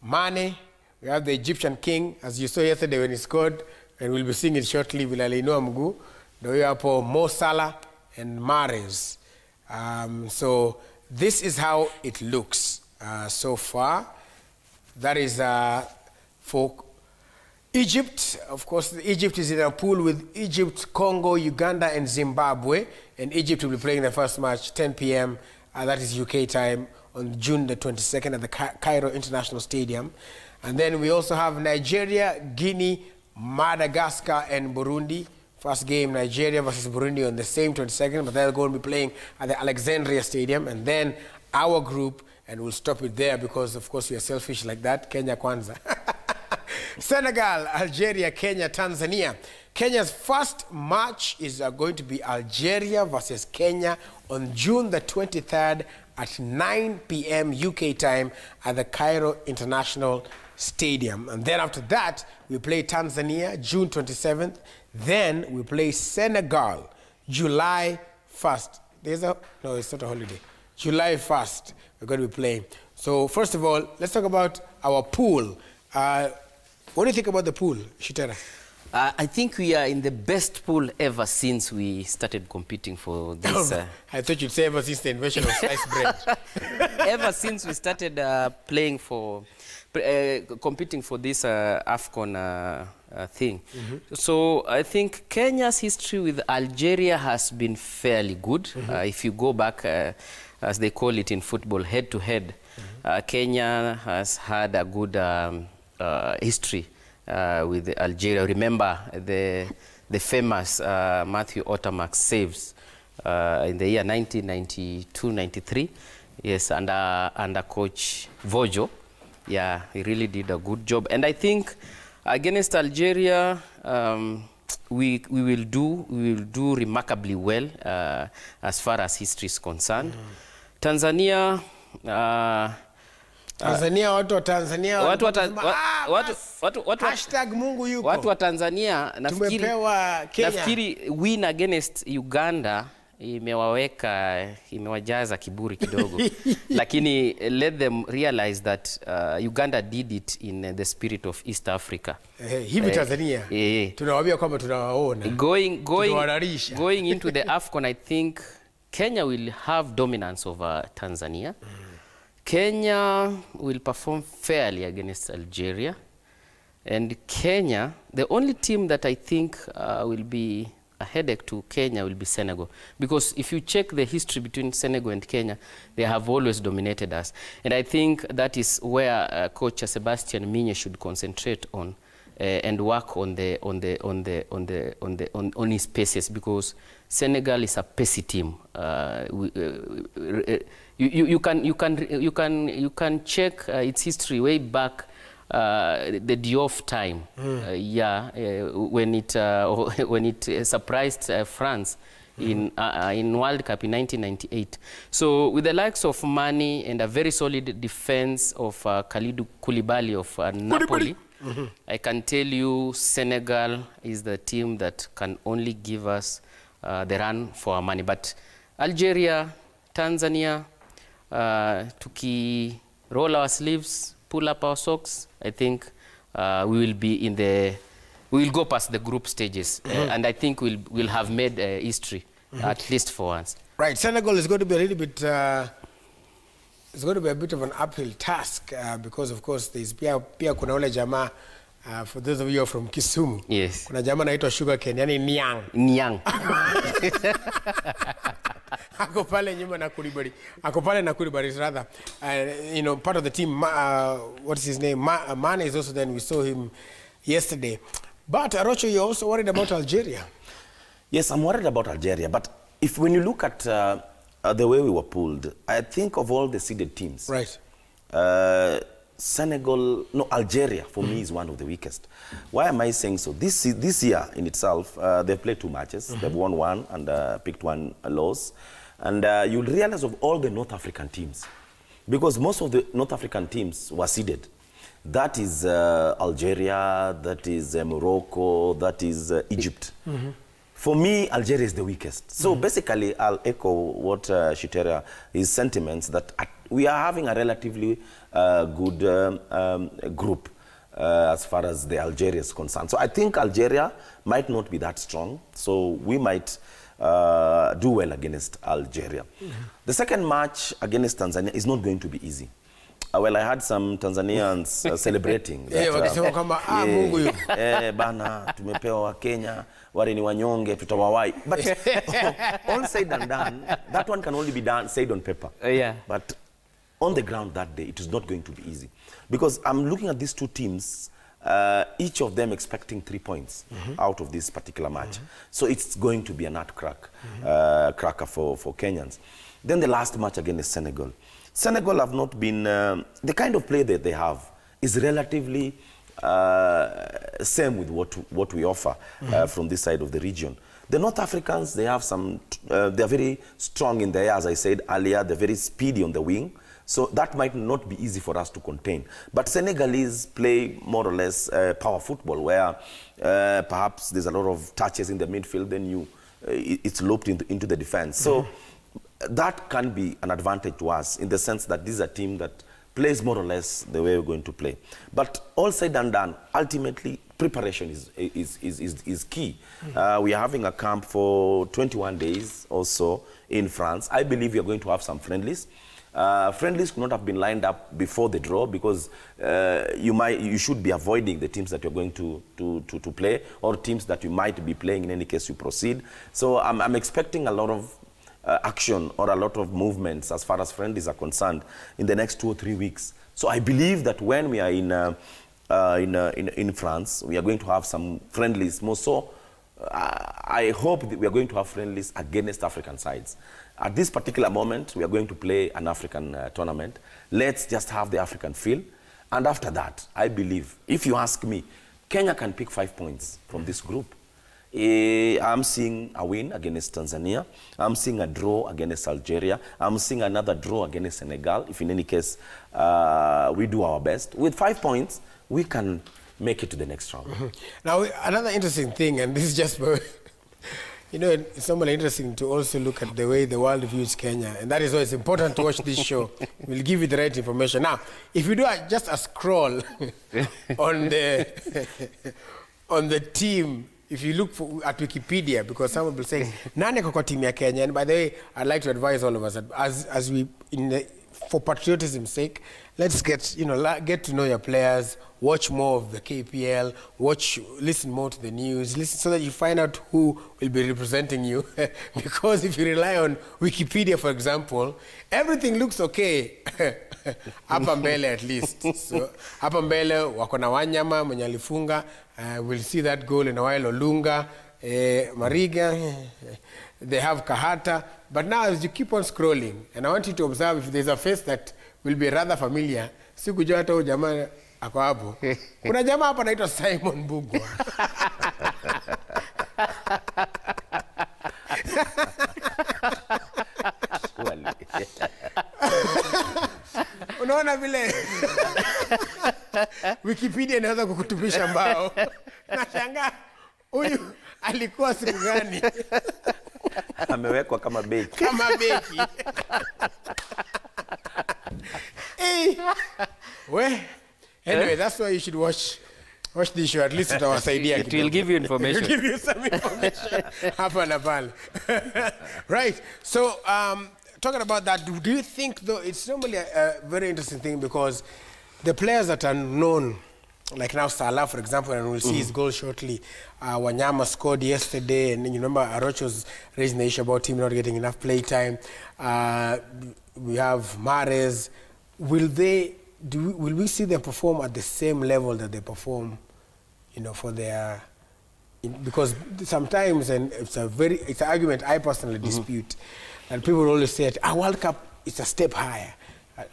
Mane. We have the Egyptian king, as you saw yesterday when he scored, and we'll be seeing it shortly. Vilalainua mguu. Ndio hiyo hapo Mo Salah and Mahrez. So this is how it looks so far. That is for Egypt. Of course, Egypt is in a pool with Egypt, Congo, Uganda, and Zimbabwe. And Egypt will be playing the first match 10 p.m. That is UK time on June the 22nd at the Cairo International Stadium. And then we also have Nigeria, Guinea, Madagascar, and Burundi. First game, Nigeria versus Burundi on the same 22nd, but they're going to be playing at the Alexandria Stadium. And then our group, and we'll stop it there because, of course, we are selfish like that. Kenya Kwanza. Senegal, Algeria, Kenya, Tanzania. Kenya's first match is going to be Algeria versus Kenya on June the 23rd at 9 p.m. UK time at the Cairo International Stadium. And then after that, we play Tanzania, June 27th. Then we play Senegal, July 1st. No, it's not a holiday. July 1st, we're going to be playing. So first of all, let's talk about our pool. What do you think about the pool, Shitera? I think we are in the best pool ever since we started competing for this. I thought you'd say ever since the invention of sliced bread. Ever since we started competing for this AFCON thing. So I think Kenya's history with Algeria has been fairly good. If you go back, as they call it in football, head-to-head, Kenya has had a good history with Algeria. Remember the famous Matthew Ottermark saves in the year 1992-93. Yes, under Coach Vojo. Yeah, he really did a good job. And I think against Algeria, we will do remarkably well as far as history is concerned. Tanzania. Watu wa Tanzania hashtag Mungu yuko. Watu wa Tanzania nafikiri win against Uganda imewajaza kiburi kidogo. Lakini let them realize that Uganda did it in the spirit of East Africa. Hivi Tanzania tunawaambia kwamba tunawaona. Going into the AFCON, I think Kenya will have dominance over Tanzania. Kenya will perform fairly against Algeria. And Kenya, the only team that I think will be a headache to Kenya will be Senegal. Because if you check the history between Senegal and Kenya, they have always dominated us. And I think that is where Coach Sebastian Minye should concentrate on and work on his paces, because Senegal is a pacey team. You can check its history way back, the Diouf time, when it surprised France in World Cup in 1998. So with the likes of Mane and a very solid defense of Kalidou Koulibaly of Napoli, I can tell you Senegal is the team that can only give us the run for our money. But Algeria, Tanzania, roll our sleeves, pull up our socks, I think we will go past the group stages. And I think we'll have made history, at least for once. Right, Senegal is going to be a little bit, it's going to be a bit of an uphill task because, of course, there's pia kuna ule jamaa, for those of you who are from Kisumu. Yes. Kuna jamaa anaitwa Sugarcane, yani Niang. Niang. Ako pale nyuma na Koulibaly. Ako pale na Koulibaly rather. You know, part of the team, what's his name? Mane is also then, we saw him yesterday. But Arocho, you're also worried about Algeria. Yes, I'm worried about Algeria. But when you look at the way we were pulled, I think of all the seeded teams. Right. Algeria for me is one of the weakest. Why am I saying so? This year in itself, they've played 2 matches. They've won 1 and picked 1 loss. And you'll realize of all the North African teams, because most of the North African teams were seeded. That is Algeria, that is Morocco, that is Egypt. For me, Algeria is the weakest. So basically, I'll echo what Shitera, his sentiments that we are having a relatively good group as far as the Algeria is concerned. So I think Algeria might not be that strong. So we might do well against Algeria. The second match against Tanzania is not going to be easy. Well, I had some Tanzanians celebrating. Bana, tumepewa Kenya, wale ni wanyonge, tutawawai. But all said and done, that one can only be done, said on paper. Yeah. But on the ground that day, it is not going to be easy. Because I'm looking at these two teams, each of them expecting 3 points out of this particular match. So it's going to be a cracker for Kenyans. Then the last match against Senegal. Senegal have not been, the kind of play that they have is relatively same with what we offer from this side of the region. The North Africans, they have some, they're very strong in the air, as I said earlier, they're very speedy on the wing. So that might not be easy for us to contain. But Senegalese play more or less power football, where perhaps there's a lot of touches in the midfield, then it's looped into the defense. So that can be an advantage to us in the sense that this is a team that plays more or less the way we're going to play. But all said and done, ultimately, preparation is key. We are having a camp for 21 days or so in France. I believe we are going to have some friendlies. Friendlies could not have been lined up before the draw because you should be avoiding the teams that you're going to play or teams that you might be playing in any case you proceed. So I'm expecting a lot of action or a lot of movements as far as friendlies are concerned in the next 2 or 3 weeks. So I believe that when we are in France, we are going to have some friendlies more so. I hope that we are going to have friendlies against African sides. At this particular moment, we are going to play an African tournament. Let's just have the African feel. And after that, I believe, if you ask me, Kenya can pick 5 points from this group. I'm seeing a win against Tanzania. I'm seeing a draw against Algeria. I'm seeing another draw against Senegal. If in any case we do our best, with 5 points, we can make it to the next round. Now, another interesting thing, and this is just, you know, it's somewhat interesting to also look at the way the world views Kenya, and that is why it's important to watch this show. We'll give you the right information. Now, if you do just a scroll on the team, if you look at Wikipedia, because someone will say, nani kwa team ya Kenya? And by the way, I'd like to advise all of us that as we, for patriotism's sake, let's get to know your players, watch more of the KPL, listen more to the news, listen so that you find out who will be representing you. Because if you rely on Wikipedia, for example, everything looks okay. Hapa mbele at least. So, hapa mbele wako na Wanyama mwenye alifunga. We'll see that goal in a while. Olunga, Mariga, they have Kahata. But now as you keep on scrolling, and I want you to observe if there's a face that will be rather familiar, sikujua hata huyu jamaa ako hapo. Kuna jamaa hapa anaitwa Simon Bugwa. Unaona vile Wikipedia inaweza kukutupisha mbao. Nashangaa huyu alikuwa siku gani? Amewekwa kama beki. Kama beki. Anyway, that's why you should watch this show. At least it will give you information. It will give you some information. Hapa na pale. Right. So, talking about that, do you think, though, it's normally a very interesting thing because the players that are known, like now Salah, for example, and we'll see his goal shortly, Wanyama scored yesterday, and you remember Arocho's raising the issue about him not getting enough play time. We have Mahrez. Will we see them perform at the same level that they perform, for their... because sometimes, and it's an argument I personally dispute, and people always say, World Cup is a step higher.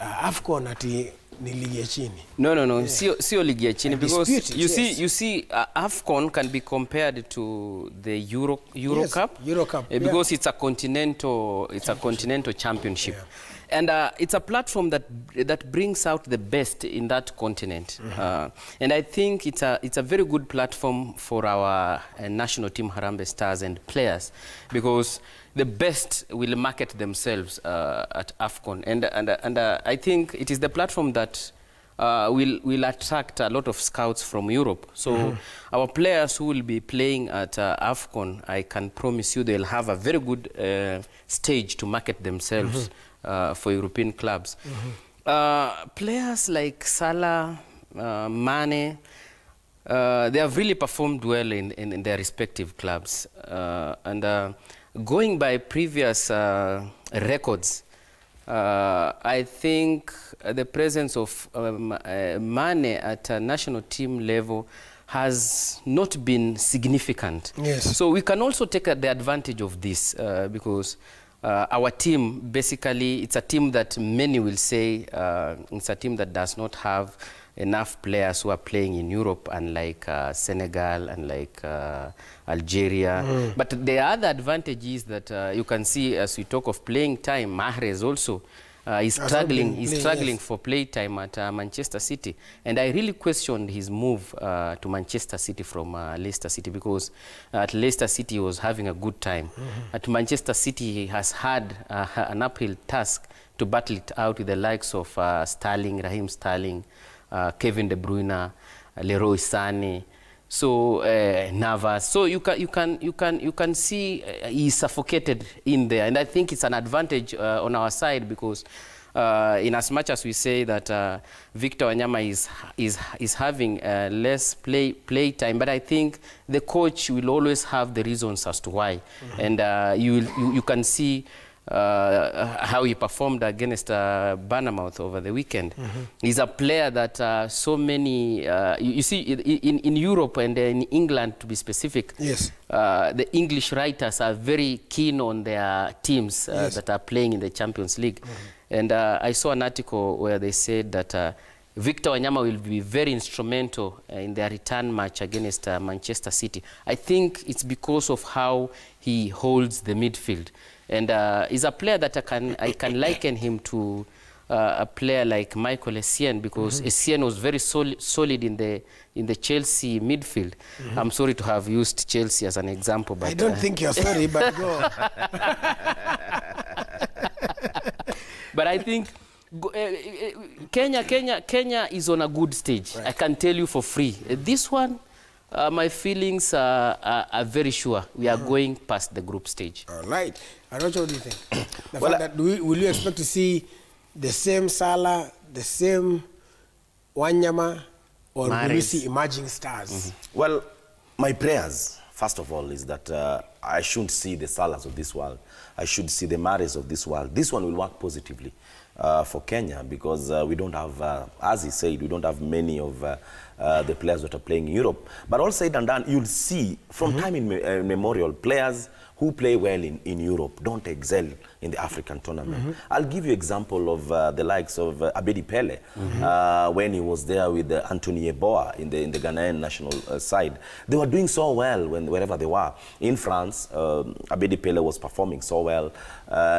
AFCON ati ni ligi ya chini. No. Yeah. Sio ligi ya chini, because you see, AFCON can be compared to the Euro Cup. Euro Cup. Because it's a continental championship. And it's a platform that brings out the best in that continent. And I think it's a very good platform for our national team Harambee Stars and players, because the best will market themselves at AFCON. And I think it is the platform that will attract a lot of scouts from Europe. So our players who will be playing at AFCON, I can promise you they'll have a very good stage to market themselves for European clubs. Players like Salah, Mane, they have really performed well in their respective clubs. Going by previous records, I think the presence of Mane at a national team level has not been significant. Yes. So we can also take the advantage of this because our team, basically, it's a team that many will say it's a team that does not have enough players who are playing in Europe, unlike Senegal and like Algeria. But the other advantage is that you can see, as we talk of playing time, Mahrez also is struggling for play time at Manchester City. And I really questioned his move to Manchester City from Leicester City, because at Leicester City he was having a good time. At Manchester City he has had an uphill task to battle it out with the likes of Sterling, Raheem Sterling, Kevin De Bruyne, Leroy Sané, so Navas. So you can see he's suffocated in there, and I think it's an advantage on our side, because in as much as we say that Victor Wanyama is having less play time, but I think the coach will always have the reasons as to why, and you can see how he performed against Bournemouth over the weekend. He's a player that so many, you see, in Europe and in England, to be specific, yes, the English writers are very keen on their teams that are playing in the Champions League. And I saw an article where they said that Victor Wanyama will be very instrumental in their return match against Manchester City. I think it's because of how he holds the midfield. And he's a player that I can liken him to a player like Michael Essien, because Essien was very solid in the Chelsea midfield. I'm sorry to have used Chelsea as an example, but I don't think you're sorry, but go. But I think Kenya is on a good stage. Right. I can tell you for free. This one, my feelings are very sure we are going past the group stage. All right. Arocho, what do you think? The fact that will you expect to see the same Salah, the same Wanyama, or will you see emerging stars? Well, my prayers, first of all, is that I shouldn't see the Salahs of this world. I should see the Mahrez of this world. This one will work positively for Kenya, because we don't have, as he said, we don't have many of the players that are playing in Europe. But all said and done, you'll see from time immemorial, players who play well in Europe don't excel in the African tournament. I'll give you example of the likes of Abedi Pele when he was there with Anthony Yeboah in the Ghanaian national side. They were doing so well wherever they were. In France, Abedi Pele was performing so well.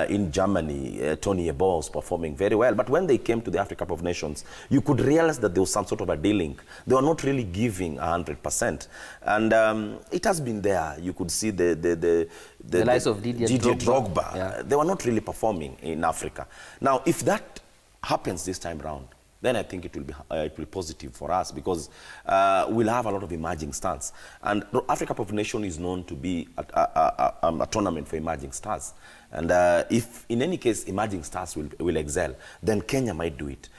In Germany, Tony Yeboah was performing very well. But when they came to the Africa Cup of Nations, you could realize that there was some sort of a dealing. They were not really giving 100%. And it has been there. You could see the likes of Didier Drogba. Yeah. They were not really performing in Africa. Now, if that happens this time round, then I think it will be positive for us, because we'll have a lot of emerging stars. And the Africa Cup of Nations is known to be a tournament for emerging stars. And if, in any case, emerging stars will excel, then Kenya might do it.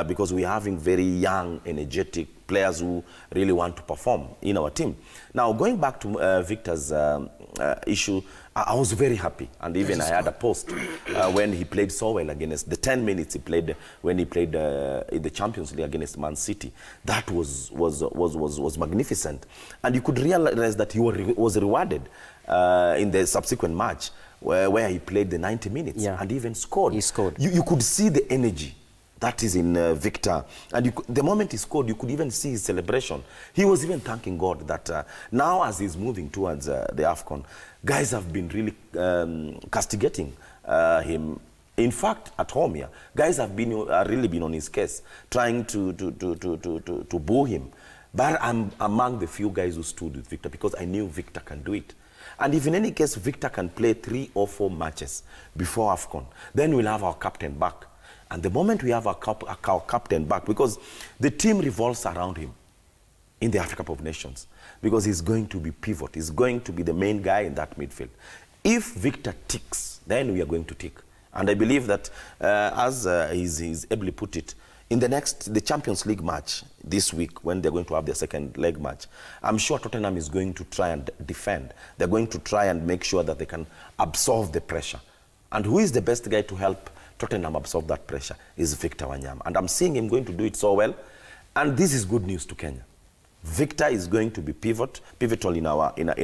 Because we're having very young, energetic players who really want to perform in our team. Now, going back to Victor's issue, I was very happy, and even I had a post when he played so well against the 10 minutes he played when he played in the Champions League against Man City. That was magnificent, and you could realize that he was rewarded in the subsequent match where he played the 90 minutes and even scored. He scored. You could see the energy that is in Victor. And the moment he scored, you could even see his celebration. He was even thanking God that now, as he's moving towards the AFCON, guys have been really castigating him In fact, at home here, guys have been really been on his case, trying to boo him. But I'm among the few guys who stood with Victor because I knew Victor can do it. And if in any case Victor can play 3 or 4 matches before AFCON, then we'll have our captain back. And the moment we have our captain back, because the team revolves around him in the Africa Cup of Nations, because he's going to be pivot, he's going to be the main guy in that midfield. If Victor ticks, then we are going to tick. And I believe that, as he's ably put it, in the Champions League match this week, when they're going to have their second leg match, I'm sure Tottenham is going to try and defend. They're going to try and make sure that they can absorb the pressure. And who is the best guy to help Tottenham absorb that pressure is Victor Wanyama. And I'm seeing him going to do it so well. And this is good news to Kenya. Victor is going to be pivotal in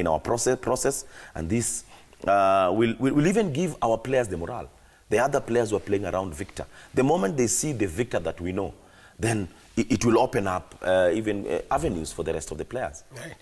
our process, and this will even give our players the morale. The other players who are playing around Victor, the moment they see the Victor that we know, then it will open up even avenues for the rest of the players. Right.